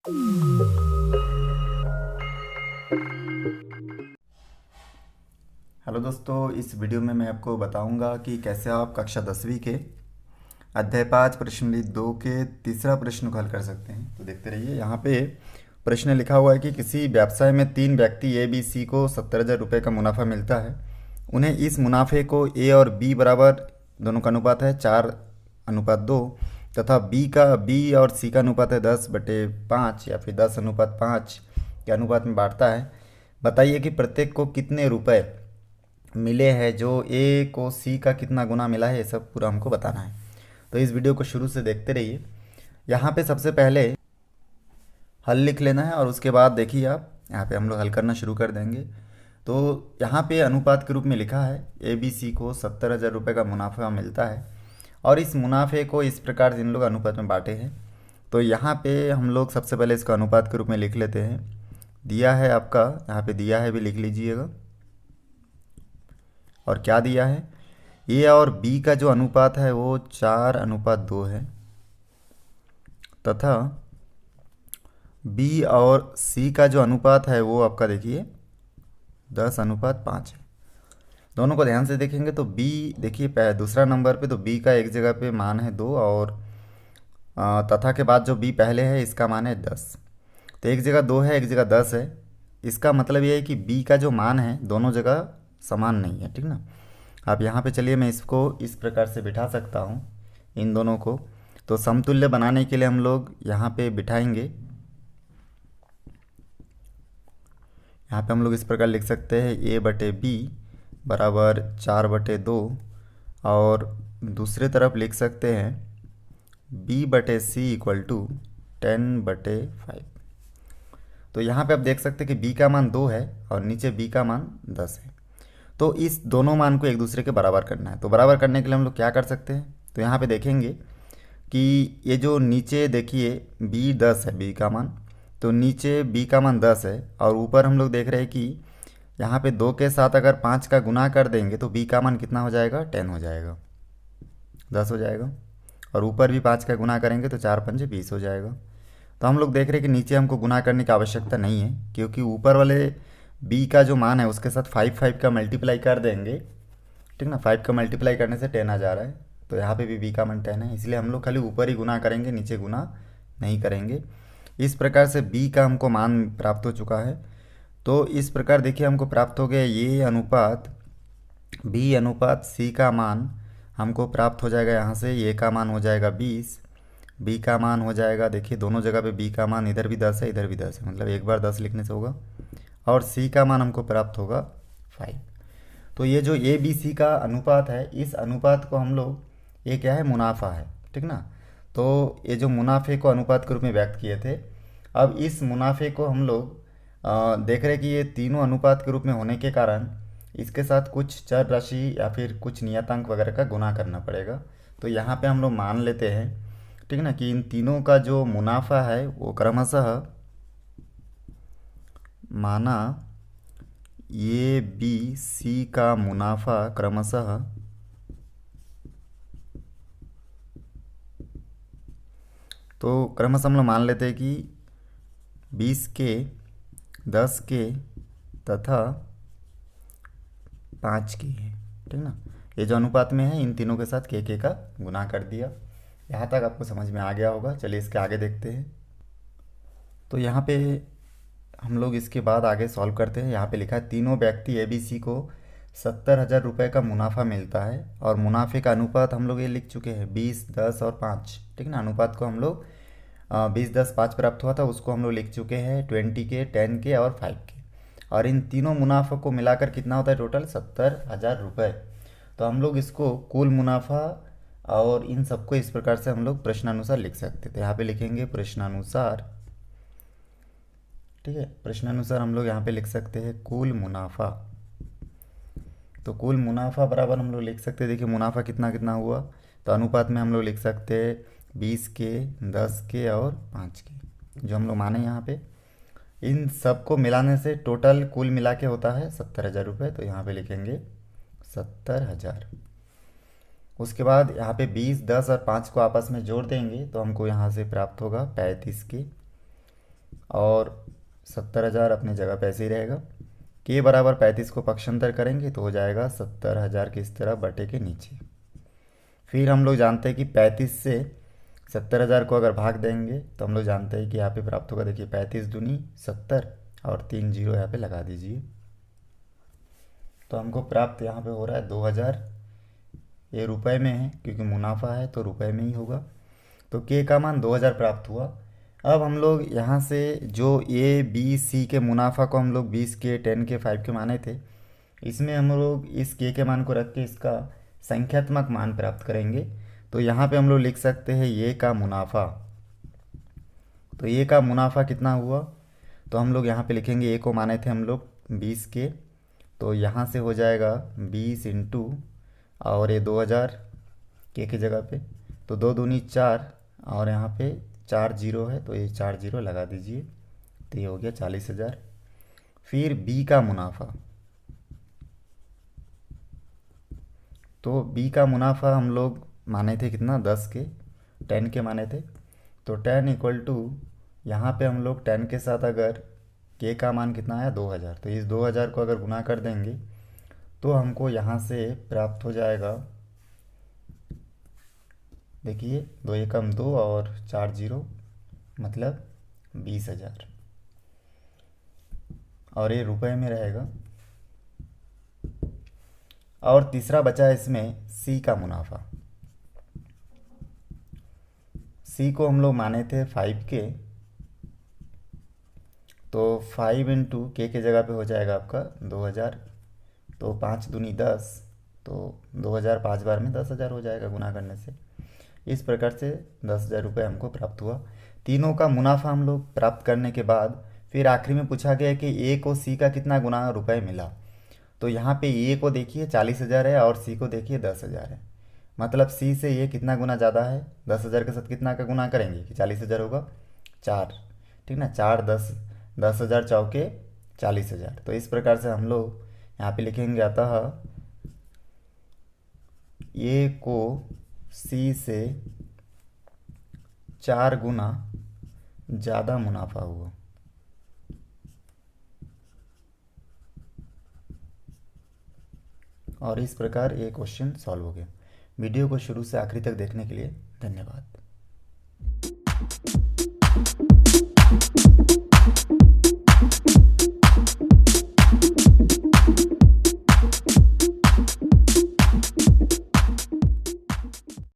Hello दोस्तों, इस video में मैं आपको बताऊंगा कि कैसे आप कक्षा 10वीं के अध्याय 5 प्रश्न 2 के तीसरा प्रश्न को हल कर सकते हैं। तो देखते रहिए। यहाँ पे प्रश्न लिखा हुआ है कि किसी व्यवसाय में 3 व्यक्ति ए बी सी को 70,000 रुपये का मुनाफा मिलता है। उन्हें इस मुनाफे को ए और बी बराबर, दोनों का अनुपात है 4:2, तथा बी और सी का अनुपात है 10/5 या फिर 10:5 के अनुपात में बांटता है। बताइए कि प्रत्येक को कितने रुपए मिले हैं, जो ए को सी का कितना गुना मिला है, ये सब पूरा हमको बताना है। तो इस वीडियो को शुरू से देखते रहिए। यहाँ पे सबसे पहले हल लिख लेना है और उसके बाद देखिए आप यहाँ पे हम लोग हल करना शुरू कर देंगे। तो यहाँ पे अनुपात के रूप में लिखा है ए बी सी को 70,000 रुपये का मुनाफा मिलता है और इस मुनाफे को इस प्रकार से इन लोग अनुपात में बांटे हैं। तो यहाँ पे हम लोग सबसे पहले इसको अनुपात के रूप में लिख लेते हैं। दिया है आपका, यहाँ पे दिया है भी लिख लीजिएगा। और क्या दिया है, ए और बी का जो अनुपात है वो 4:2 है, तथा बी और सी का जो अनुपात है वो आपका देखिए 10:5 है। दोनों को ध्यान से देखेंगे तो बी देखिए दूसरा नंबर पे, तो बी का एक जगह पे मान है 2 और तथा के बाद जो बी पहले है इसका मान है 10। तो एक जगह 2 है, एक जगह 10 है। इसका मतलब ये है कि बी का जो मान है दोनों जगह समान नहीं है, ठीक ना। आप यहाँ पे चलिए, मैं इसको इस प्रकार से बिठा सकता हूँ इन दोनों को। तो समतुल्य बनाने के लिए हम लोग यहाँ पे बिठाएंगे। यहाँ पे हम लोग इस प्रकार लिख सकते हैं A/B बराबर 4/2, और दूसरे तरफ लिख सकते हैं B/C इक्वल टू 10/5। तो यहाँ पे आप देख सकते हैं कि B का मान 2 है और नीचे B का मान 10 है। तो इस दोनों मान को एक दूसरे के बराबर करना है। तो बराबर करने के लिए हम लोग क्या कर सकते हैं, तो यहाँ पे देखेंगे कि ये जो नीचे देखिए B 10 है, B का मान, तो नीचे B का मान 10 है और ऊपर हम लोग देख रहे हैं कि यहाँ पे 2 के साथ अगर 5 का गुना कर देंगे तो B का मान कितना हो जाएगा, 10 हो जाएगा, 10 हो जाएगा। और ऊपर भी 5 का गुना करेंगे तो 4×5 = 20 हो जाएगा। तो हम लोग देख रहे हैं कि नीचे हमको गुना करने की आवश्यकता नहीं है, क्योंकि ऊपर वाले b का जो मान है उसके साथ 5 का मल्टीप्लाई कर देंगे, ठीक ना। 5 का मल्टीप्लाई करने से 10 आ जा रहा है, तो यहाँ पे भी b का मान 10 है, इसलिए हम लोग खाली ऊपर ही गुना करेंगे, नीचे गुना नहीं करेंगे। इस प्रकार से b का हमको मान प्राप्त हो चुका है। तो इस प्रकार देखिए हमको प्राप्त हो गया ये अनुपात b/c का मान हमको प्राप्त हो जाएगा। यहाँ से a का मान हो जाएगा 20, b का मान हो जाएगा, देखिए दोनों जगह पे b का मान इधर भी 10 है इधर भी 10 है, मतलब एक बार 10 लिखने से होगा, और c का मान हमको प्राप्त होगा 5। तो ये जो ए बी सी का अनुपात है, इस अनुपात को हम लोग, ये क्या है, मुनाफा है, ठीक ना। तो ये जो मुनाफे को अनुपात के रूप में व्यक्त किए थे, अब इस मुनाफे को हम लोग देख रहे हैं कि ये तीनों अनुपात के रूप में होने के कारण इसके साथ कुछ चर राशि या फिर कुछ नियतांक वगैरह का गुना करना पड़ेगा। तो यहाँ पे हम लोग मान लेते हैं, ठीक ना, कि इन तीनों का जो मुनाफा है वो क्रमशः माना ए बी सी का मुनाफा क्रमशः हम लोग मान लेते हैं कि 20 के, 10 के तथा 5 के है, ठीक ना। ये जो अनुपात में है इन तीनों के साथ के का गुना कर दिया। यहाँ तक आपको समझ में आ गया होगा। चलिए इसके आगे देखते हैं। तो यहाँ पे हम लोग इसके बाद आगे सॉल्व करते हैं। यहाँ पे लिखा है तीनों व्यक्ति ए बी सी को 70,000 रुपये का मुनाफा मिलता है और मुनाफे का अनुपात हम लोग ये लिख चुके हैं 20, 10 और 5, ठीक ना। अनुपात को हम लोग 20, 10, 5 प्राप्त हुआ था, उसको हम लोग लिख चुके हैं 20 के, 10 के और 5 के। और इन तीनों मुनाफा को मिलाकर कितना होता है टोटल, 70,000 रुपये। तो हम लोग इसको कुल मुनाफा और इन सबको इस प्रकार से हम लोग प्रश्नानुसार लिख सकते थे। यहाँ पे लिखेंगे प्रश्नानुसार, ठीक है। प्रश्नानुसार हम लोग यहाँ पे लिख सकते हैं कुल मुनाफा। तो कुल मुनाफा बराबर हम लोग लिख सकते हैं, देखिए मुनाफा कितना कितना हुआ, तो अनुपात में हम लोग लिख सकते हैं 20 के, 10 के और 5 के, जो हम लोग माने यहाँ पे। इन सबको मिलाने से टोटल कुल मिला के होता है 70,000 रुपये। तो यहाँ पे लिखेंगे 70,000। उसके बाद यहाँ पे 20, 10 और 5 को आपस में जोड़ देंगे तो हमको यहाँ से प्राप्त होगा 35 के। और 70,000 अपनी जगह पे ऐसे ही रहेगा। के बराबर 35 को पक्षांतर करेंगे तो हो जाएगा 70,000 की इस तरह बटे के नीचे। फिर हम लोग जानते हैं कि 35 से 70,000 को अगर भाग देंगे तो हम लोग जानते हैं कि यहाँ पे प्राप्त होगा। देखिए 35 दूनी 70 और 3 जीरो यहाँ पे लगा दीजिए, तो हमको प्राप्त यहाँ पे हो रहा है 2,000। ये रुपए में है क्योंकि मुनाफा है तो रुपए में ही होगा। तो के का मान 2,000 प्राप्त हुआ। अब हम लोग यहाँ से जो ए बी सी के मुनाफा को हम लोग 20 के 10 के 5 के माने थे, इसमें हम लोग इस के मान को रख के इसका संख्यात्मक मान प्राप्त करेंगे। तो यहाँ पे हम लोग लिख सकते हैं ये का मुनाफा। तो ये का मुनाफा कितना हुआ, तो हम लोग यहाँ पे लिखेंगे ए को माने थे हम लोग 20 के, तो यहाँ से हो जाएगा 20 इंटू और ये 2,000 के जगह पे, तो 2 दूनी 4 और यहाँ पे 4 जीरो है तो ये 4 जीरो लगा दीजिए, तो ये हो गया 40,000। फिर बी का मुनाफा, तो बी का मुनाफा हम लोग माने थे कितना 10 के 10 के माने थे, तो 10 इक्वल टू यहाँ पे हम लोग 10 के साथ अगर के का मान कितना आया 2,000, तो इस 2,000 को अगर गुना कर देंगे तो हमको यहाँ से प्राप्त हो जाएगा। देखिए 2 एकम 2 और 4 जीरो मतलब 20,000, और ये रुपए में रहेगा। और तीसरा बचा है इसमें सी का मुनाफा। सी को हम लोग माने थे 5 के, तो 5 इंटू के जगह पे हो जाएगा आपका 2,000, तो 5 दूनी 10, तो 2,000 5 बार में 10,000 हो जाएगा गुना करने से। इस प्रकार से 10,000 रुपये हमको प्राप्त हुआ। तीनों का मुनाफा हम लोग प्राप्त करने के बाद फिर आखिरी में पूछा गया कि ए को सी का कितना गुना रुपए मिला। तो यहाँ पे ए को देखिए 40,000 है और सी को देखिए 10,000 है, मतलब सी से ये कितना गुना ज़्यादा है। 10,000 के साथ कितना का गुना करेंगे कि 40,000 होगा 4, ठीक ना, 4 10 10,000 चौके 40,000। तो इस प्रकार से हम लोग यहाँ पे लिखेंगे अतः ए को सी से 4 गुना ज़्यादा मुनाफा हुआ। और इस प्रकार ये क्वेश्चन सॉल्व हो गया। वीडियो को शुरू से आखिरी तक देखने के लिए धन्यवाद।